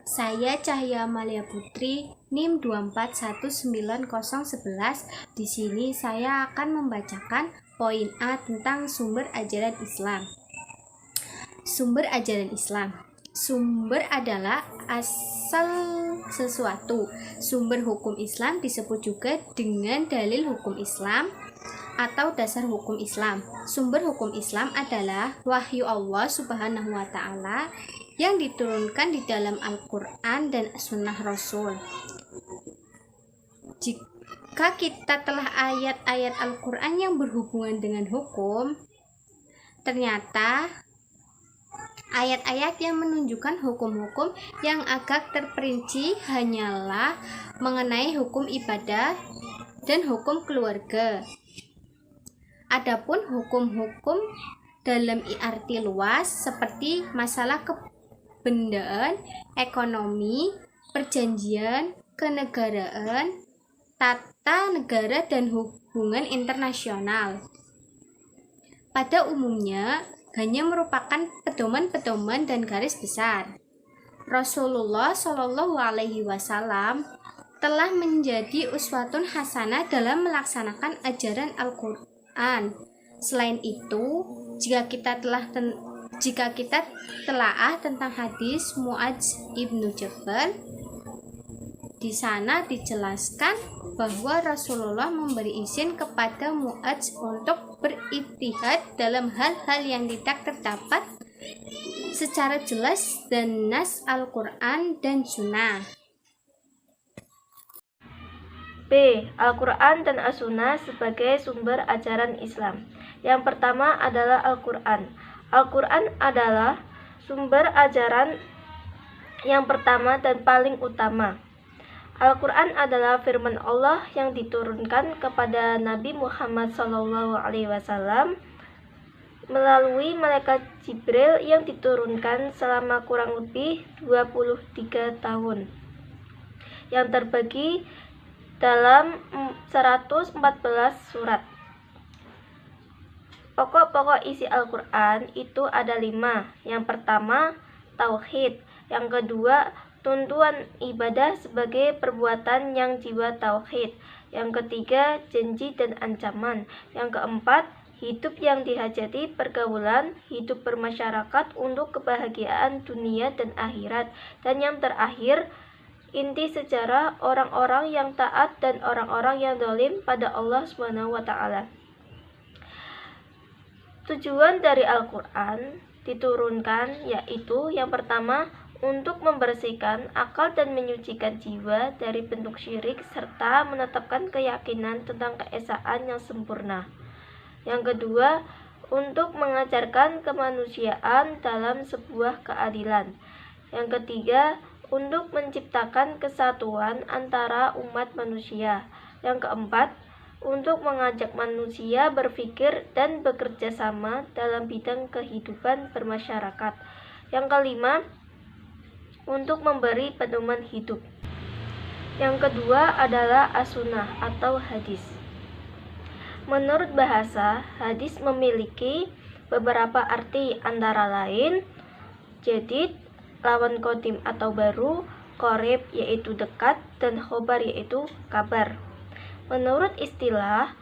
Saya Cahya Amalia Putri, NIM 2419011. Di sini saya akan membacakan poin A tentang sumber ajaran Islam. Sumber ajaran Islam. Sumber adalah asal sesuatu. Sumber hukum Islam disebut juga dengan dalil hukum Islam atau dasar hukum Islam. Sumber hukum Islam adalah wahyu Allah Subhanahu wa Ta'ala yang diturunkan di dalam Al-Quran dan Sunnah Rasul. Jika kita telah ayat-ayat Al-Quran yang berhubungan dengan hukum, ternyata ayat-ayat yang menunjukkan hukum-hukum yang agak terperinci hanyalah mengenai hukum ibadah dan hukum keluarga. Adapun hukum-hukum dalam arti luas seperti masalah kebendaan, ekonomi, perjanjian, kenegaraan, tata negara, dan hubungan internasional pada umumnya hanya merupakan pedoman-pedoman dan garis besar. Rasulullah Shallallahu Alaihi Wasallam telah menjadi uswatun hasanah dalam melaksanakan ajaran Al-Quran. Selain itu, jika kita telaah tentang hadis Muadz ibnu Jabal, di sana dijelaskan bahwa Rasulullah memberi izin kepada Muadz untuk berijtihad dalam hal-hal yang tidak terdapat secara jelas dan nas Al-Quran dan Sunnah. B. Al-Quran dan As-Sunnah sebagai sumber ajaran Islam. Yang pertama adalah Al-Quran. Al-Quran adalah sumber ajaran yang pertama dan paling utama. Al-Quran adalah firman Allah yang diturunkan kepada Nabi Muhammad SAW melalui malaikat Jibril yang diturunkan selama kurang lebih 23 tahun, yang terbagi dalam 114 surat. Pokok-pokok isi Al-Quran itu ada 5. Yang pertama, tauhid. Yang kedua, tuntuan ibadah sebagai perbuatan yang jiwa tauhid. Yang ketiga, janji dan ancaman. Yang keempat, hidup yang dihajati pergaulan, hidup bermasyarakat untuk kebahagiaan dunia dan akhirat. Dan yang terakhir, inti sejarah orang-orang yang taat dan orang-orang yang zalim pada Allah Subhanahu wa Ta'ala. Tujuan dari Al-Quran diturunkan yaitu yang pertama, untuk membersihkan akal dan menyucikan jiwa dari bentuk syirik serta menetapkan keyakinan tentang keesaan yang sempurna. Yang kedua, untuk mengajarkan kemanusiaan dalam sebuah keadilan. Yang ketiga, untuk menciptakan kesatuan antara umat manusia. Yang keempat, untuk mengajak manusia berpikir dan bekerja sama dalam bidang kehidupan bermasyarakat. Yang kelima, untuk memberi pedoman hidup. Yang kedua adalah as-sunnah atau hadis. Menurut bahasa, hadis memiliki beberapa arti antara lain jadid, lawan qadim atau baru, qorib yaitu dekat, dan khobar yaitu kabar. Menurut istilah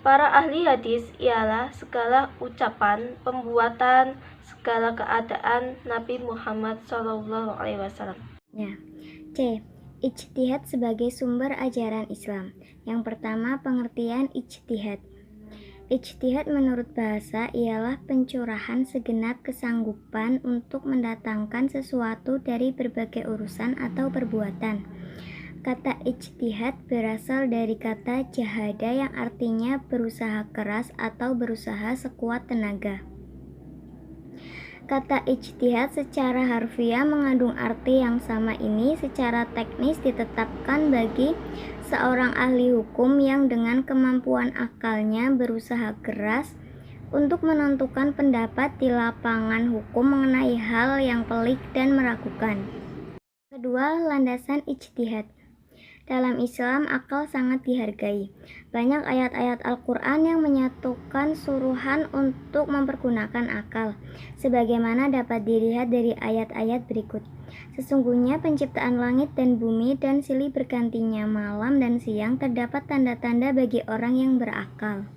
para ahli hadis ialah segala ucapan, pembuatan, segala keadaan Nabi Muhammad SAW. Ya. C. Ijtihad sebagai sumber ajaran Islam. Yang pertama, pengertian ijtihad. Ijtihad menurut bahasa ialah pencurahan segenap kesanggupan untuk mendatangkan sesuatu dari berbagai urusan atau perbuatan. Kata ijtihad berasal dari kata jahada yang artinya berusaha keras atau berusaha sekuat tenaga. Kata ijtihad secara harfiah mengandung arti yang sama. Ini secara teknis ditetapkan bagi seorang ahli hukum yang dengan kemampuan akalnya berusaha keras untuk menentukan pendapat di lapangan hukum mengenai hal yang pelik dan meragukan. Kedua, landasan ijtihad. Dalam Islam, akal sangat dihargai. Banyak ayat-ayat Al-Quran yang menyatukan suruhan untuk mempergunakan akal, sebagaimana dapat dilihat dari ayat-ayat berikut. Sesungguhnya penciptaan langit dan bumi dan silih bergantinya malam dan siang terdapat tanda-tanda bagi orang yang berakal.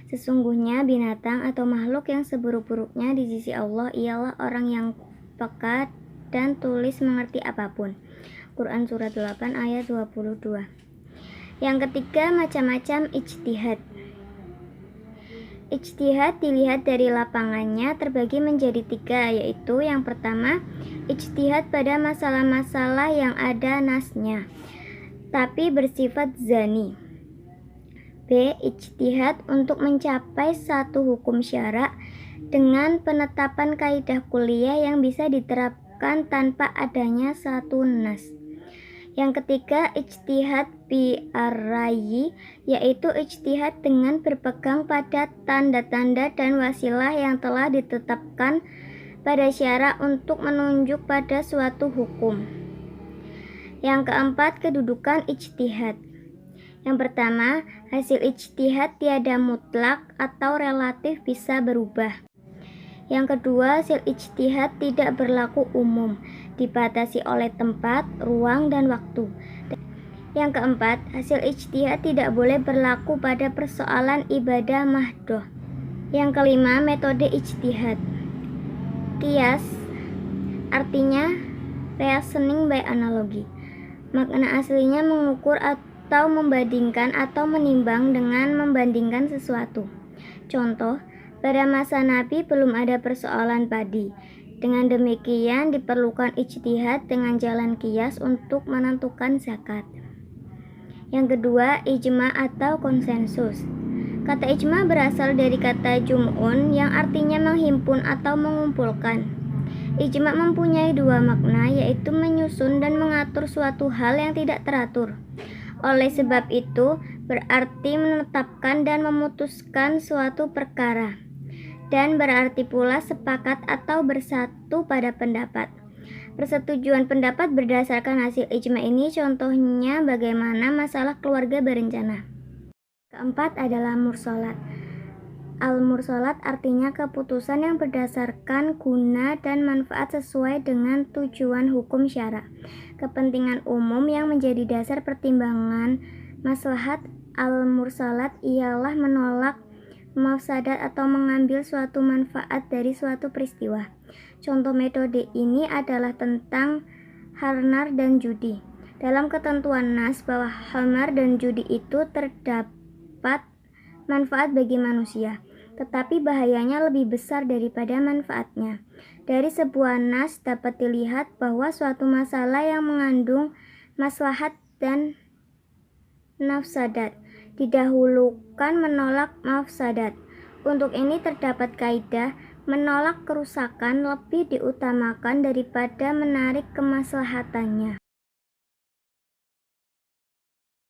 Sesungguhnya binatang atau makhluk yang seburuk-buruknya di sisi Allah ialah orang yang peka dan tulis mengerti apapun. Quran Surat 8 ayat 22. Yang ketiga, macam-macam ijtihad. Ijtihad dilihat dari lapangannya terbagi menjadi 3, yaitu yang pertama, ijtihad pada masalah-masalah yang ada nasnya, tapi bersifat zani. B. Ijtihad untuk mencapai satu hukum syara dengan penetapan kaidah kuliah yang bisa diterapkan tanpa adanya satu nas. Yang ketiga, ijtihad bi ar-ra'yi, yaitu ijtihad dengan berpegang pada tanda-tanda dan wasilah yang telah ditetapkan pada syara untuk menunjuk pada suatu hukum. Yang keempat, kedudukan ijtihad. Yang pertama, hasil ijtihad tiada mutlak atau relatif, bisa berubah. Yang kedua, hasil ijtihad tidak berlaku umum, dibatasi oleh tempat, ruang, dan waktu. Yang keempat, hasil ijtihad tidak boleh berlaku pada persoalan ibadah mahdoh. Yang kelima, metode ijtihad. Qiyas artinya reasoning by analogy. Makna aslinya mengukur atau membandingkan atau menimbang dengan membandingkan sesuatu. Contoh, pada masa Nabi belum ada persoalan padi. Dengan demikian diperlukan ijtihad dengan jalan qiyas untuk menentukan zakat. Yang kedua, ijma atau konsensus. Kata ijma berasal dari kata jum'un yang artinya menghimpun atau mengumpulkan. Ijma mempunyai 2 makna, yaitu menyusun dan mengatur suatu hal yang tidak teratur. Oleh sebab itu, berarti menetapkan dan memutuskan suatu perkara. Dan berarti pula sepakat atau bersatu pada pendapat. Persetujuan pendapat berdasarkan hasil ijma ini contohnya bagaimana masalah keluarga berencana. Keempat adalah mursalat. Al-mursalat artinya keputusan yang berdasarkan guna dan manfaat sesuai dengan tujuan hukum syara. Kepentingan umum yang menjadi dasar pertimbangan maslahat al-mursalat ialah menolak mafsadat atau mengambil suatu manfaat dari suatu peristiwa. Contoh metode ini adalah tentang khamar dan judi. Dalam ketentuan nas bahwa khamar dan judi itu terdapat manfaat bagi manusia, tetapi bahayanya lebih besar daripada manfaatnya. Dari sebuah nas dapat dilihat bahwa suatu masalah yang mengandung maslahat dan mafsadat didahulukan menolak mafsadat. Untuk ini terdapat kaidah menolak kerusakan lebih diutamakan daripada menarik kemaslahatannya.